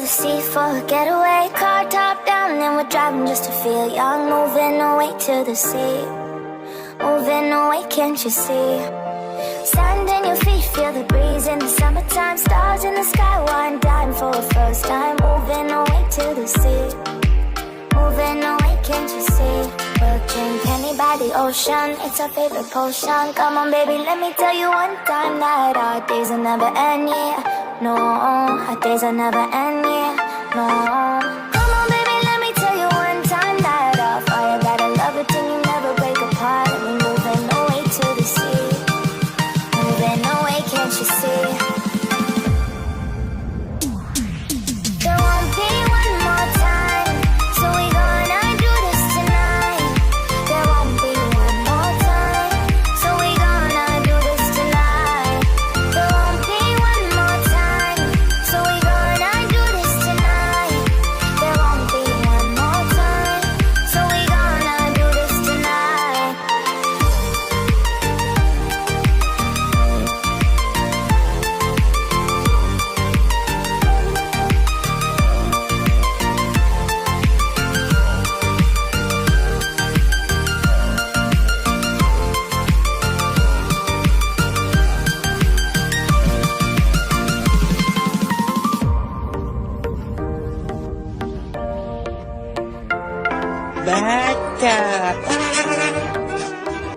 the sea for a getaway. Car top down and we're driving just to feel young. Moving away to the sea, moving away, can't you see? Sand in your feet, feel the breeze in the summertime. Stars in the sky, one dime for a first time. Moving away to the sea, moving away, can't you see? We'll drink honey by the ocean, it's our favorite potion. Come on baby, let me tell you one time that our days will never end, yeah. No, our days will never end, yeah. No. Come on baby, let me tell you one time that our fire got a love it till you never break apart. And we moving away to the sea, moving away, can't you see? There won't be one more time, so we gonna do this tonight. There won't be one more time, so we gonna do this tonight. There won't be one more time, so we gonna do this tonight. There won't be one more time, so we gonna do this tonight. Baca.